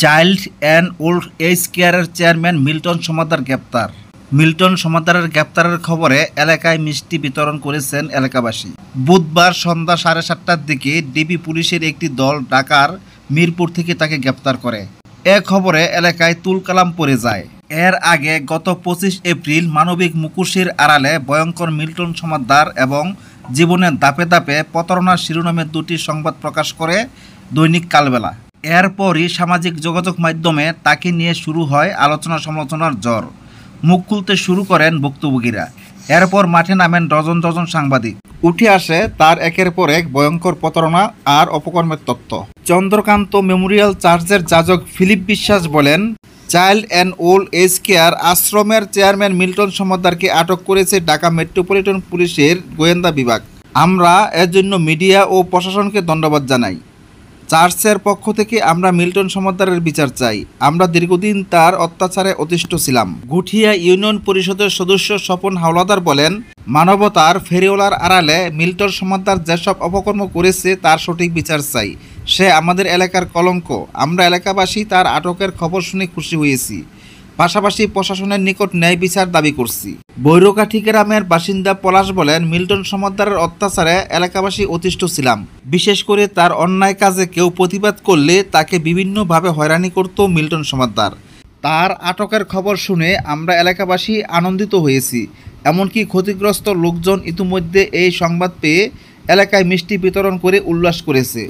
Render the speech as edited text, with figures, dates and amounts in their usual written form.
Child and old age কেয়ারের chairman Milton Samaddar গ্রেপ্তার। Milton সমাদ্দারের গ্রেপ্তারের খবরে এলাকায় মিষ্টি বিতরণ করেছেন এলাকাবাসী। বুধবার সন্ধ্যা 7:30টার দিকে ডিবি পুলিশের একটি দল ঢাকার মিরপুর থেকে তাকে গ্রেপ্তার করে। এ খবরে এলাকায় তুলকালাম পড়ে যায়। এর আগে গত 25 এপ্রিল মানবিক মুখোশের আড়ালে ভয়ঙ্কর মিল্টন সমাদ্দার এবং জীবনের ধাপে ধাপে প্রতারণার শিরোনামে দুটি সংবাদ প্রকাশ করে দৈনিক কালবেলা। এরপরই সামাজিক যোগাযোগ মাধ্যমে তাকে নিয়ে শুরু হয় আলোচনা সমালোচনার ঝড়। মুখ খুলতে শুরু করেন ভুক্তভোগীরা। এরপর মাঠে নামেন ডজন ডজন সাংবাদিক। উঠে আসে তার একের পর এক ভয়ঙ্কর প্রতারণা আর অপকর্মের তথ্য। চন্দ্রকান্ত মেমোরিয়াল চার্চের যাজক ফিলিপ বিশ্বাস বলেন, child and old age care আশ্রমের চেয়ারম্যান মিল্টন সমাদ্দারকে আটক করেছে ঢাকা মেট্রোপলিটন পুলিশের গোয়েন্দা বিভাগ। আমরা এর জন্য মিডিয়া ও প্রশাসনকে ধন্যবাদ জানাই। চার্চের পক্ষ থেকে আমরা মিল্টন সমাদ্দারের বিচার চাই। আমরা দীর্ঘদিন তার অত্যাচারে অতিষ্ঠ ছিলাম। গুঠিয়া ইউনিয়ন পরিষদের সদস্য স্বপন হাওলাদার বলেন, মানবতার ফেরিওয়ালার আড়ালে মিল্টন সমাদ্দার যেসব অপকর্ম করেছে তার সঠিক বিচার চাই। সে আমাদের এলাকার কলঙ্ক। আমরা এলাকাবাসী তার আটকের খবর শুনে খুশি হয়েছি। পাশাপাশি প্রশাসনের নিকট ন্যায় বিচার দাবি করছি। বৈরকাঠি গ্রামের বাসিন্দা পলাশ বলেন, মিল্টন সমাদ্দারের অত্যাচারে এলাকাবাসী অতিষ্ঠ ছিলাম। বিশেষ করে তার অন্যায় কাজে কেউ প্রতিবাদ করলে তাকে বিভিন্নভাবে হয়রানি করত মিল্টন সমাদ্দার। তার আটকের খবর শুনে আমরা এলাকাবাসী আনন্দিত হয়েছি। এমনকি ক্ষতিগ্রস্ত লোকজন ইতিমধ্যে এই সংবাদ পেয়ে এলাকায় মিষ্টি বিতরণ করে উল্লাস করেছে।